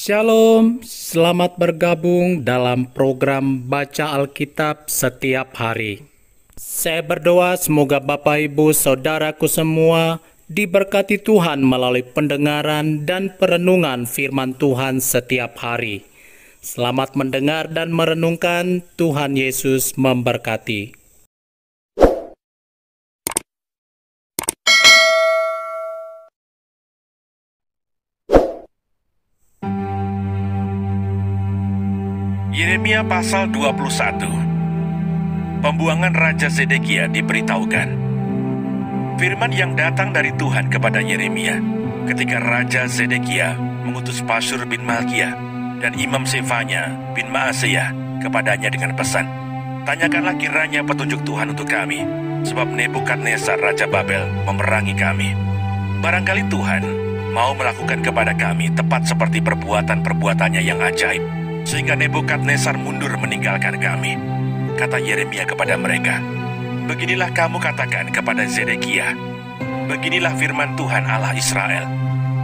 Shalom, selamat bergabung dalam program Baca Alkitab setiap hari. Saya berdoa semoga Bapak Ibu Saudaraku semua diberkati Tuhan melalui pendengaran dan perenungan firman Tuhan setiap hari. Selamat mendengar dan merenungkan. Tuhan Yesus memberkati. Yeremia pasal 21. Pembuangan Raja Zedekia diberitahukan. Firman yang datang dari Tuhan kepada Yeremia ketika Raja Zedekia mengutus Pasyur bin Malkiah dan Imam Sefanya bin Maaseiah kepadanya dengan pesan, "Tanyakanlah kiranya petunjuk Tuhan untuk kami, sebab Nebukadnezar Raja Babel memerangi kami. Barangkali Tuhan mau melakukan kepada kami tepat seperti perbuatan-perbuatannya yang ajaib, sehingga Nebukadnezar mundur meninggalkan kami." Kata Yeremia kepada mereka, "Beginilah kamu katakan kepada Zedekia, beginilah firman Tuhan Allah Israel.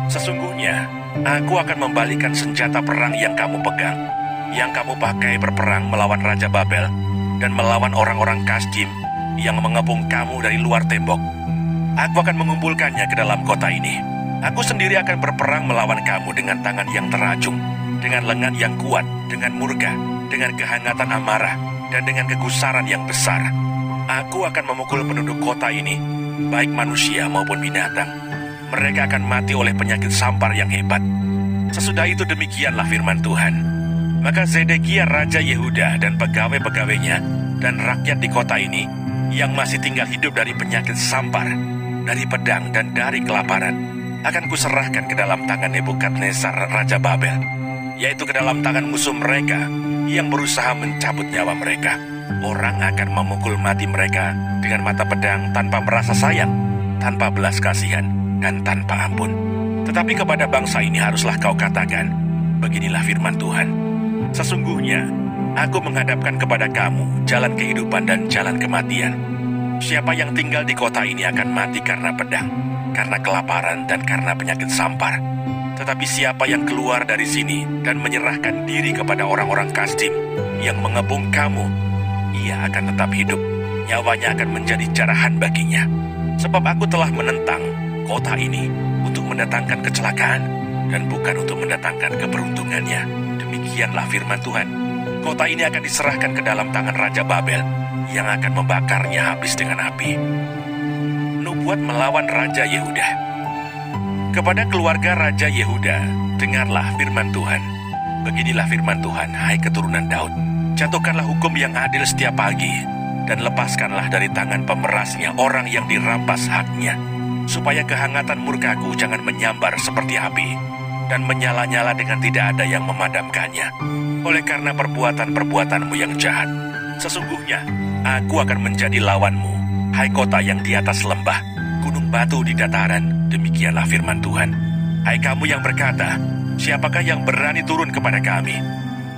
Sesungguhnya, aku akan membalikan senjata perang yang kamu pegang, yang kamu pakai berperang melawan Raja Babel, dan melawan orang-orang Kasdim yang mengepung kamu dari luar tembok. Aku akan mengumpulkannya ke dalam kota ini. Aku sendiri akan berperang melawan kamu dengan tangan yang terajung, dengan lengan yang kuat, dengan murka, dengan kehangatan amarah, dan dengan kegusaran yang besar. Aku akan memukul penduduk kota ini, baik manusia maupun binatang. Mereka akan mati oleh penyakit sampar yang hebat." Sesudah itu demikianlah firman Tuhan. Maka Zedekia Raja Yehuda dan pegawai-pegawainya dan rakyat di kota ini yang masih tinggal hidup dari penyakit sampar, dari pedang dan dari kelaparan, akan kuserahkan ke dalam tangan Nebukadnezar Raja Babel, yaitu ke dalam tangan musuh mereka yang berusaha mencabut nyawa mereka. Orang akan memukul mati mereka dengan mata pedang tanpa merasa sayang, tanpa belas kasihan, dan tanpa ampun. Tetapi kepada bangsa ini haruslah kau katakan, beginilah firman Tuhan. Sesungguhnya, aku menghadapkan kepada kamu jalan kehidupan dan jalan kematian. Siapa yang tinggal di kota ini akan mati karena pedang, karena kelaparan, dan karena penyakit sampar. Tetapi siapa yang keluar dari sini dan menyerahkan diri kepada orang-orang Kasdim yang mengepung kamu, ia akan tetap hidup. Nyawanya akan menjadi jarahan baginya. Sebab aku telah menentang kota ini untuk mendatangkan kecelakaan dan bukan untuk mendatangkan keberuntungannya. Demikianlah firman Tuhan. Kota ini akan diserahkan ke dalam tangan Raja Babel yang akan membakarnya habis dengan api. Nubuat melawan Raja Yehuda. Kepada keluarga Raja Yehuda, dengarlah firman Tuhan. Beginilah firman Tuhan, hai keturunan Daud. Jatuhkanlah hukum yang adil setiap pagi, dan lepaskanlah dari tangan pemerasnya orang yang dirampas haknya, supaya kehangatan murkaku jangan menyambar seperti api, dan menyala-nyala dengan tidak ada yang memadamkannya. Oleh karena perbuatan-perbuatanmu yang jahat, sesungguhnya aku akan menjadi lawanmu, hai kota yang di atas lembah, gunung batu di dataran. Demikianlah firman Tuhan. Hai kamu yang berkata, siapakah yang berani turun kepada kami?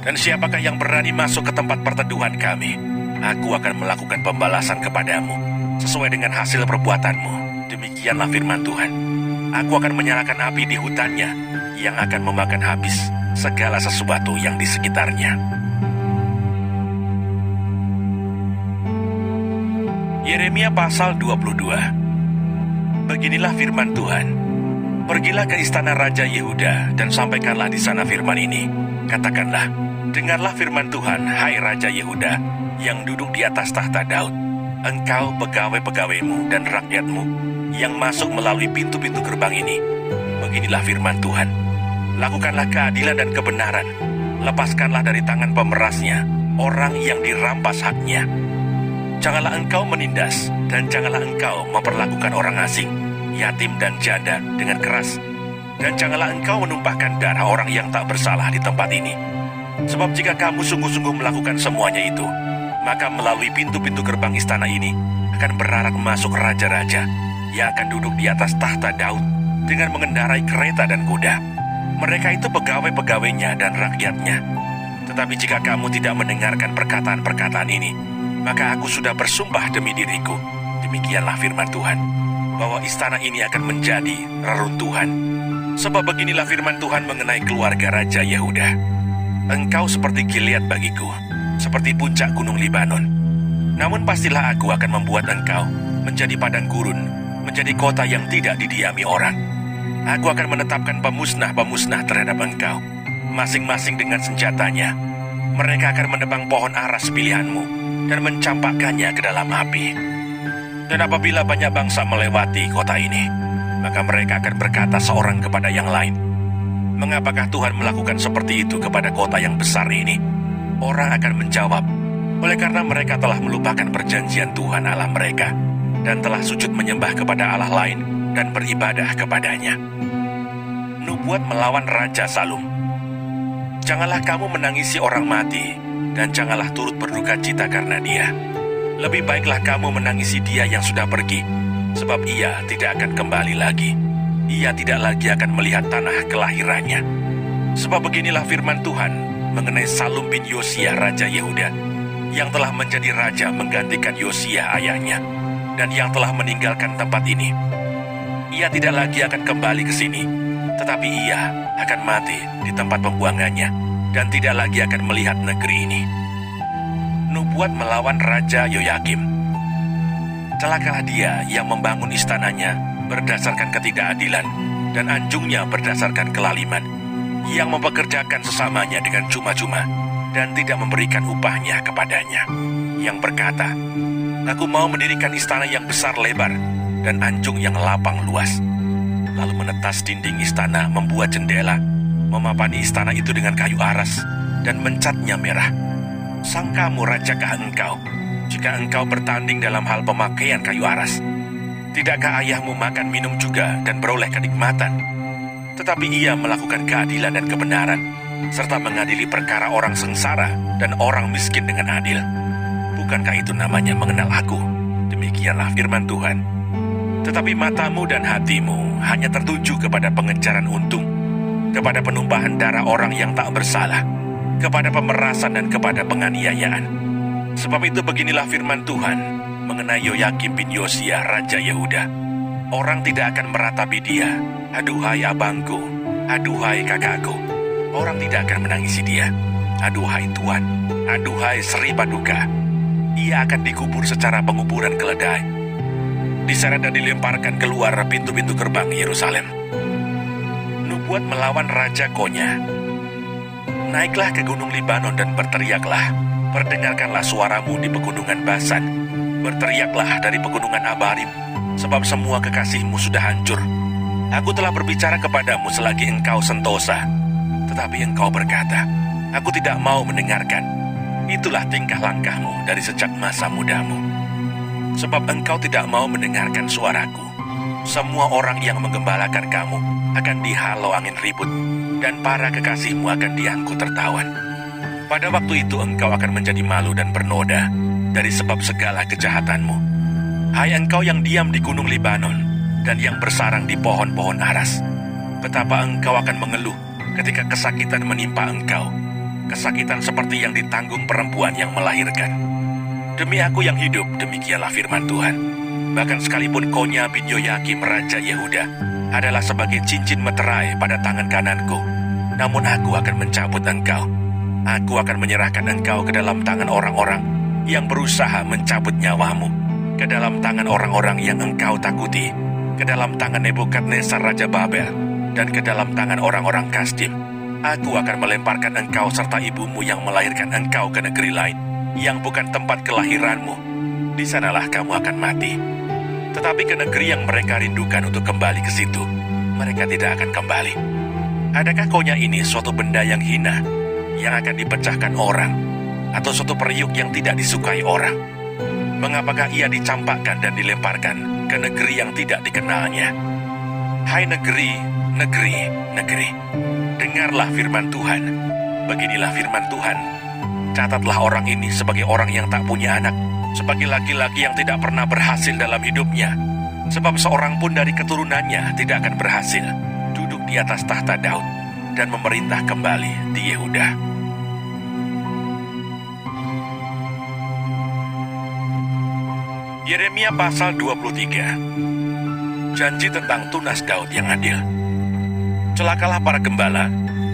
Dan siapakah yang berani masuk ke tempat perteduhan kami? Aku akan melakukan pembalasan kepadamu sesuai dengan hasil perbuatanmu. Demikianlah firman Tuhan. Aku akan menyalakan api di hutannya yang akan memakan habis segala sesuatu yang di sekitarnya. Yeremia pasal 22. Beginilah firman Tuhan. Pergilah ke istana Raja Yehuda dan sampaikanlah di sana firman ini. Katakanlah, dengarlah firman Tuhan, hai Raja Yehuda yang duduk di atas tahta Daud. Engkau, pegawai-pegawaimu dan rakyatmu yang masuk melalui pintu-pintu gerbang ini. Beginilah firman Tuhan. Lakukanlah keadilan dan kebenaran. Lepaskanlah dari tangan pemerasnya orang yang dirampas haknya. Janganlah engkau menindas, dan janganlah engkau memperlakukan orang asing, yatim dan janda dengan keras. Dan janganlah engkau menumpahkan darah orang yang tak bersalah di tempat ini. Sebab jika kamu sungguh-sungguh melakukan semuanya itu, maka melalui pintu-pintu gerbang istana ini akan berarak masuk raja-raja yang akan duduk di atas tahta Daud dengan mengendarai kereta dan kuda. Mereka itu pegawai-pegawainya dan rakyatnya. Tetapi jika kamu tidak mendengarkan perkataan-perkataan ini, maka aku sudah bersumpah demi diriku, demikianlah firman Tuhan, bahwa istana ini akan menjadi reruntuhan. Sebab beginilah firman Tuhan mengenai keluarga Raja Yehuda. Engkau seperti Gilead bagiku, seperti puncak gunung Libanon. Namun pastilah aku akan membuat engkau menjadi padang gurun, menjadi kota yang tidak didiami orang. Aku akan menetapkan pemusnah-pemusnah terhadap engkau, masing-masing dengan senjatanya. Mereka akan menebang pohon aras pilihanmu dan mencampakkannya ke dalam api. Dan apabila banyak bangsa melewati kota ini, maka mereka akan berkata seorang kepada yang lain, "Mengapakah Tuhan melakukan seperti itu kepada kota yang besar ini?" Orang akan menjawab, "Oleh karena mereka telah melupakan perjanjian Tuhan Allah mereka, dan telah sujud menyembah kepada Allah lain dan beribadah kepadanya." Nubuat melawan Raja Salum. Janganlah kamu menangisi orang mati, dan janganlah turut berduka cita karena dia. Lebih baiklah kamu menangisi dia yang sudah pergi, sebab ia tidak akan kembali lagi. Ia tidak lagi akan melihat tanah kelahirannya. Sebab beginilah firman Tuhan mengenai Salum bin Yosia Raja Yehuda, yang telah menjadi raja menggantikan Yosia ayahnya, dan yang telah meninggalkan tempat ini. Ia tidak lagi akan kembali ke sini, tetapi ia akan mati di tempat pembuangannya, dan tidak lagi akan melihat negeri ini. Nubuat melawan Raja Yoyakim. Celakalah dia yang membangun istananya berdasarkan ketidakadilan dan anjungnya berdasarkan kelaliman, yang mempekerjakan sesamanya dengan cuma-cuma dan tidak memberikan upahnya kepadanya, yang berkata, "Aku mau mendirikan istana yang besar lebar dan anjung yang lapang luas." Lalu menetas dinding istana, membuat jendela, memapani istana itu dengan kayu aras dan mencatnya merah. Sangkamu rajakah engkau jika engkau bertanding dalam hal pemakaian kayu aras? Tidakkah ayahmu makan minum juga dan beroleh kenikmatan? Tetapi ia melakukan keadilan dan kebenaran, serta mengadili perkara orang sengsara dan orang miskin dengan adil. Bukankah itu namanya mengenal aku? Demikianlah firman Tuhan. Tetapi matamu dan hatimu hanya tertuju kepada pengejaran untung, kepada penumpahan darah orang yang tak bersalah, kepada pemerasan dan kepada penganiayaan. Sebab itu beginilah firman Tuhan mengenai Yoyakim bin Yosia Raja Yehuda. Orang tidak akan meratapi dia. "Aduhai abangku, aduhai kakakku." Orang tidak akan menangisi dia. "Aduhai Tuan, aduhai Sri Paduka." Ia akan dikubur secara penguburan keledai, diseret dan dilemparkan keluar pintu-pintu gerbang Yerusalem. Nubuat melawan Raja Konya. Naiklah ke gunung Libanon dan berteriaklah. Perdengarkanlah suaramu di pegunungan Basan. Berteriaklah dari pegunungan Abarim, sebab semua kekasihmu sudah hancur. Aku telah berbicara kepadamu selagi engkau sentosa, tetapi engkau berkata, "Aku tidak mau mendengarkan." Itulah tingkah langkahmu dari sejak masa mudamu. Sebab engkau tidak mau mendengarkan suaraku. Semua orang yang menggembalakan kamu akan dihalau angin ribut, dan para kekasihmu akan diangkut tertawan. Pada waktu itu engkau akan menjadi malu dan bernoda dari sebab segala kejahatanmu. Hai engkau yang diam di gunung Libanon dan yang bersarang di pohon-pohon aras, betapa engkau akan mengeluh ketika kesakitan menimpa engkau, kesakitan seperti yang ditanggung perempuan yang melahirkan. Demi aku yang hidup, demikianlah firman Tuhan, bahkan sekalipun Konya bin Yoyakim Raja Yehuda adalah sebagai cincin meterai pada tangan kananku, namun aku akan mencabut engkau. Aku akan menyerahkan engkau ke dalam tangan orang-orang yang berusaha mencabut nyawamu, ke dalam tangan orang-orang yang engkau takuti, ke dalam tangan Nebukadnezar Raja Babel, dan ke dalam tangan orang-orang Kasdim. Aku akan melemparkan engkau serta ibumu yang melahirkan engkau ke negeri lain, yang bukan tempat kelahiranmu. Di sanalah kamu akan mati. Tetapi ke negeri yang mereka rindukan untuk kembali ke situ, mereka tidak akan kembali. Adakah Konya ini suatu benda yang hina, yang akan dipecahkan orang, atau suatu periuk yang tidak disukai orang? Mengapakah ia dicampakkan dan dilemparkan ke negeri yang tidak dikenalnya? Hai negeri, negeri, negeri, dengarlah firman Tuhan. Beginilah firman Tuhan. Catatlah orang ini sebagai orang yang tak punya anak, sebagai laki-laki yang tidak pernah berhasil dalam hidupnya. Sebab seorang pun dari keturunannya tidak akan berhasil duduk di atas tahta Daud dan memerintah kembali di Yehuda. Yeremia pasal 23. Janji tentang tunas Daud yang adil. Celakalah para gembala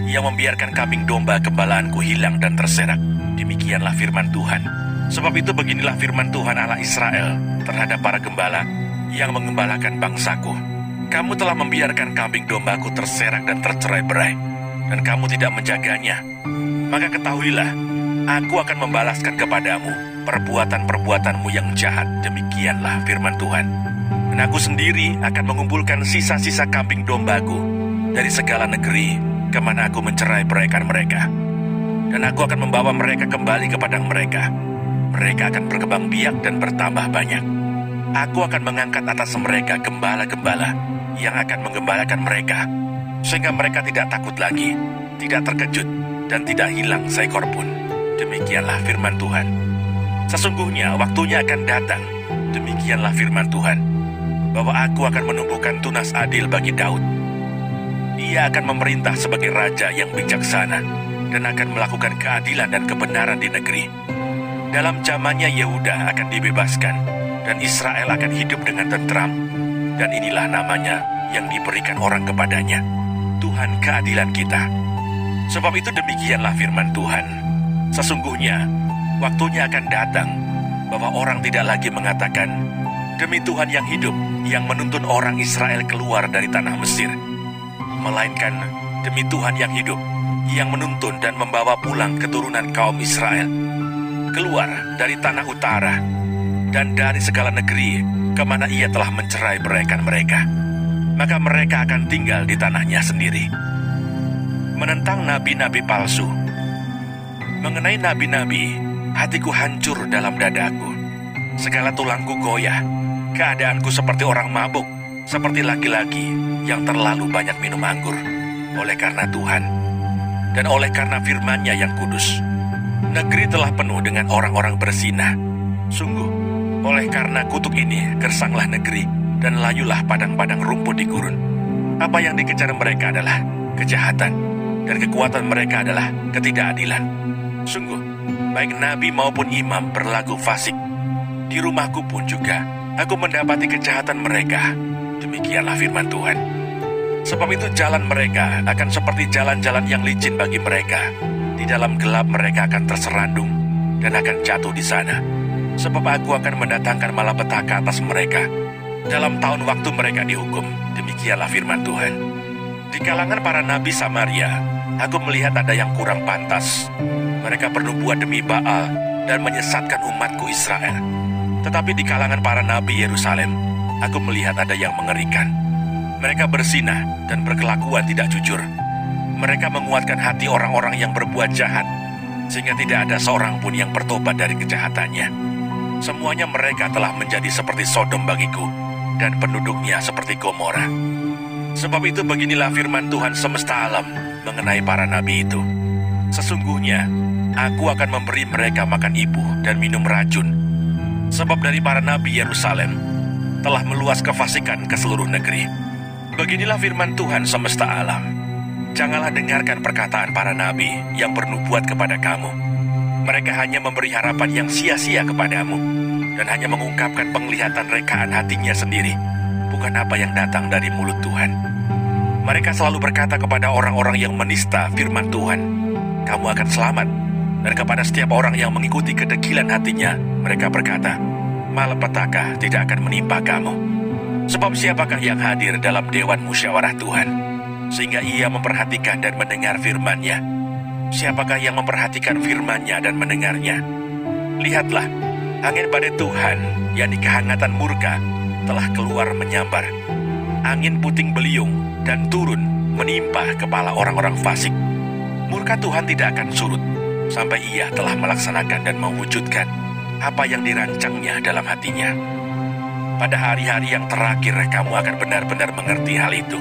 yang membiarkan kambing domba gembalaanku hilang dan terserak. Demikianlah firman Tuhan. Sebab itu beginilah firman Tuhan Allah Israel terhadap para gembala yang mengembalakan bangsaku. Kamu telah membiarkan kambing dombaku terserak dan tercerai-berai, dan kamu tidak menjaganya. Maka ketahuilah, aku akan membalaskan kepadamu perbuatan-perbuatanmu yang jahat. Demikianlah firman Tuhan. Dan aku sendiri akan mengumpulkan sisa-sisa kambing dombaku dari segala negeri kemana aku mencerai-beraikan mereka. Dan aku akan membawa mereka kembali ke padang mereka. Mereka akan berkembang biak dan bertambah banyak. Aku akan mengangkat atas mereka gembala-gembala yang akan menggembalakan mereka, sehingga mereka tidak takut lagi, tidak terkejut, dan tidak hilang seekor pun. Demikianlah firman Tuhan. Sesungguhnya waktunya akan datang, demikianlah firman Tuhan, bahwa aku akan menumbuhkan tunas adil bagi Daud. Ia akan memerintah sebagai raja yang bijaksana, dan akan melakukan keadilan dan kebenaran di negeri. Dalam zamannya Yehuda akan dibebaskan, dan Israel akan hidup dengan tentram. Dan inilah namanya yang diberikan orang kepadanya, Tuhan keadilan kita. Sebab itu demikianlah firman Tuhan. Sesungguhnya waktunya akan datang bahwa orang tidak lagi mengatakan, demi Tuhan yang hidup yang menuntun orang Israel keluar dari tanah Mesir, melainkan demi Tuhan yang hidup yang menuntun dan membawa pulang keturunan kaum Israel keluar dari tanah utara dan dari segala negeri kemana ia telah mencerai-beraikan mereka. Maka mereka akan tinggal di tanahnya sendiri. Menentang nabi-nabi palsu. Mengenai nabi-nabi, hatiku hancur dalam dadaku. Segala tulangku goyah. Keadaanku seperti orang mabuk, seperti laki-laki yang terlalu banyak minum anggur. Oleh karena Tuhan dan oleh karena firman-Nya yang kudus, negeri telah penuh dengan orang-orang berzina. Sungguh, oleh karena kutuk ini, gersanglah negeri, dan layulah padang-padang rumput di gurun. Apa yang dikejar mereka adalah kejahatan, dan kekuatan mereka adalah ketidakadilan. Sungguh, baik nabi maupun imam berlagu fasik. Di rumahku pun juga, aku mendapati kejahatan mereka. Demikianlah firman Tuhan. Sebab itu jalan mereka akan seperti jalan-jalan yang licin bagi mereka. Di dalam gelap mereka akan terserandung, dan akan jatuh di sana. Sebab aku akan mendatangkan malapetaka atas mereka dalam tahun waktu mereka dihukum. Demikianlah firman Tuhan. Di kalangan para nabi Samaria, aku melihat ada yang kurang pantas. Mereka bernubuat demi Baal dan menyesatkan umatku Israel. Tetapi di kalangan para nabi Yerusalem, aku melihat ada yang mengerikan. Mereka berzinah dan berkelakuan tidak jujur. Mereka menguatkan hati orang-orang yang berbuat jahat, sehingga tidak ada seorang pun yang bertobat dari kejahatannya. Semuanya mereka telah menjadi seperti Sodom bagiku, dan penduduknya seperti Gomora. Sebab itu beginilah firman Tuhan semesta alam mengenai para nabi itu. Sesungguhnya, aku akan memberi mereka makan ibu dan minum racun. Sebab dari para nabi Yerusalem telah meluas kefasikan ke seluruh negeri. Beginilah firman Tuhan semesta alam. Janganlah dengarkan perkataan para nabi yang bernubuat kepada kamu. Mereka hanya memberi harapan yang sia-sia kepadamu, dan hanya mengungkapkan penglihatan rekaan hatinya sendiri, bukan apa yang datang dari mulut Tuhan. Mereka selalu berkata kepada orang-orang yang menista firman Tuhan, kamu akan selamat. Dan kepada setiap orang yang mengikuti kedegilan hatinya, mereka berkata, malapetaka tidak akan menimpa kamu. Sebab siapakah yang hadir dalam dewan musyawarah Tuhan, sehingga ia memperhatikan dan mendengar firman-Nya? Siapakah yang memperhatikan firman-Nya dan mendengarnya? Lihatlah, angin badai Tuhan, yakni kehangatan murka, telah keluar menyambar. Angin puting beliung dan turun menimpa kepala orang-orang fasik. Murka Tuhan tidak akan surut sampai ia telah melaksanakan dan mewujudkan apa yang dirancangnya dalam hatinya. Pada hari-hari yang terakhir kamu akan benar-benar mengerti hal itu.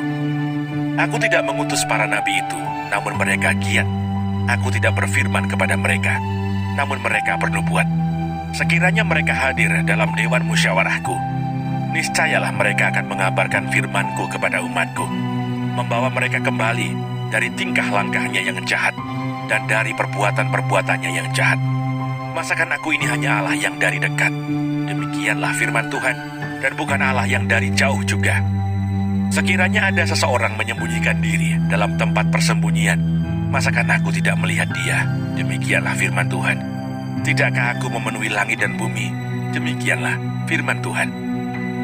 Aku tidak mengutus para nabi itu, namun mereka giat. Aku tidak berfirman kepada mereka, namun mereka bernubuat. Sekiranya mereka hadir dalam dewan musyawarahku, niscayalah mereka akan mengabarkan firmanku kepada umatku, membawa mereka kembali dari tingkah langkahnya yang jahat dan dari perbuatan-perbuatannya yang jahat. Masakan aku ini hanya Allah yang dari dekat? Demikianlah firman Tuhan, dan bukan Allah yang dari jauh juga. Sekiranya ada seseorang menyembunyikan diri dalam tempat persembunyian, masakan aku tidak melihat dia? Demikianlah firman Tuhan. Tidakkah aku memenuhi langit dan bumi? Demikianlah firman Tuhan.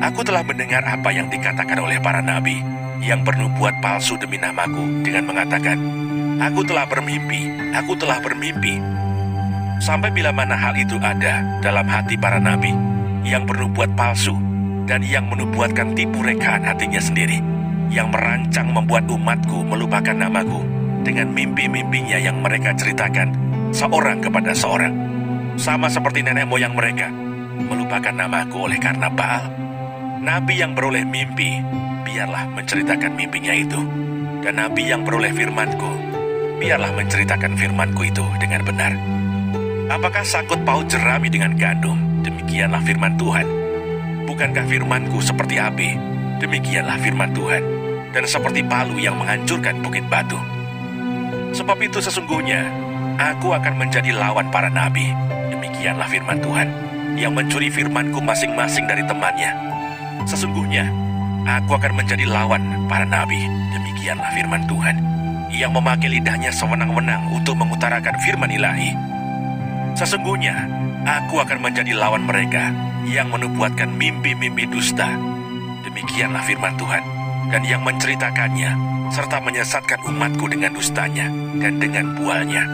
Aku telah mendengar apa yang dikatakan oleh para nabi yang bernubuat palsu demi namaku dengan mengatakan, aku telah bermimpi. Sampai bila mana hal itu ada dalam hati para nabi yang bernubuat palsu dan yang menubuatkan tipu rekaan hatinya sendiri, yang merancang membuat umatku melupakan namaku dengan mimpi-mimpinya yang mereka ceritakan seorang kepada seorang, sama seperti nenek moyang mereka melupakan namaku oleh karena Baal. Nabi yang beroleh mimpi, biarlah menceritakan mimpinya itu, dan nabi yang beroleh firmanku, biarlah menceritakan firmanku itu dengan benar. Apakah sangkut paut jerami dengan gandum? Demikianlah firman Tuhan. Bukankah firmanku seperti api? Demikianlah firman Tuhan. Dan seperti palu yang menghancurkan bukit batu. Sebab itu sesungguhnya aku akan menjadi lawan para nabi. Demikianlah firman Tuhan, yang mencuri firmanku masing-masing dari temannya. Sesungguhnya aku akan menjadi lawan para nabi. Demikianlah firman Tuhan, yang memakai lidahnya sewenang-wenang untuk mengutarakan firman ilahi. Sesungguhnya aku akan menjadi lawan mereka yang menubuatkan mimpi-mimpi dusta. Demikianlah firman Tuhan, dan yang menceritakannya serta menyesatkan umatku dengan dustanya dan dengan bualnya.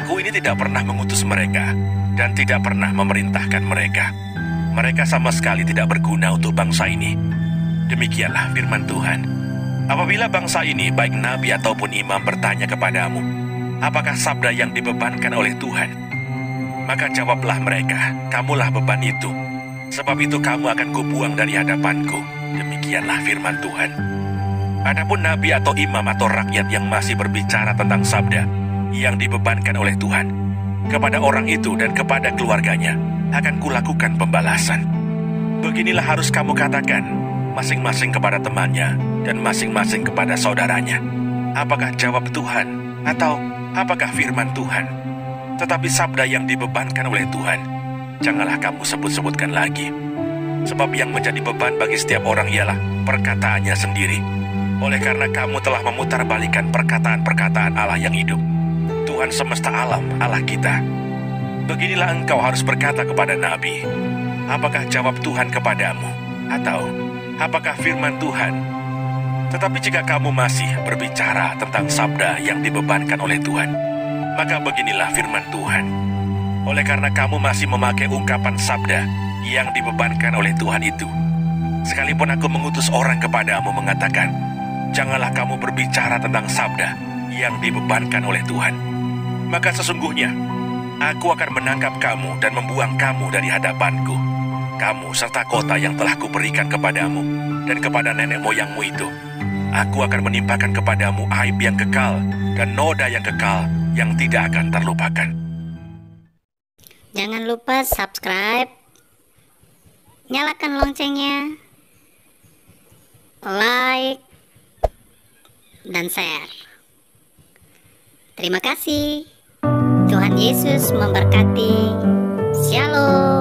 Aku ini tidak pernah mengutus mereka dan tidak pernah memerintahkan mereka. Mereka sama sekali tidak berguna untuk bangsa ini. Demikianlah firman Tuhan. Apabila bangsa ini, baik nabi ataupun imam, bertanya kepadamu, apakah sabda yang dibebankan oleh Tuhan? Maka jawablah mereka, kamulah beban itu. Sebab itu kamu akan kubuang dari hadapanku. Demikianlah firman Tuhan. Adapun nabi atau imam atau rakyat yang masih berbicara tentang sabda yang dibebankan oleh Tuhan, kepada orang itu dan kepada keluarganya akan kulakukan pembalasan. Beginilah harus kamu katakan, masing-masing kepada temannya dan masing-masing kepada saudaranya. Apakah jawab Tuhan atau apakah firman Tuhan? Tetapi sabda yang dibebankan oleh Tuhan, janganlah kamu sebut-sebutkan lagi. Sebab yang menjadi beban bagi setiap orang ialah perkataannya sendiri. Oleh karena kamu telah memutarbalikkan perkataan-perkataan Allah yang hidup, Tuhan semesta alam, Allah kita. Beginilah engkau harus berkata kepada nabi, apakah jawab Tuhan kepadamu? Atau apakah firman Tuhan? Tetapi jika kamu masih berbicara tentang sabda yang dibebankan oleh Tuhan, maka beginilah firman Tuhan. Oleh karena kamu masih memakai ungkapan sabda yang dibebankan oleh Tuhan itu, sekalipun aku mengutus orang kepadamu mengatakan, janganlah kamu berbicara tentang sabda yang dibebankan oleh Tuhan, maka sesungguhnya aku akan menangkap kamu dan membuang kamu dari hadapanku, kamu serta kota yang telah kuberikan kepadamu dan kepada nenek moyangmu itu. Aku akan menimpakan kepadamu aib yang kekal dan noda yang kekal yang tidak akan terlupakan. Jangan lupa subscribe, nyalakan loncengnya, like, dan share. Terima kasih. Tuhan Yesus memberkati. Shalom.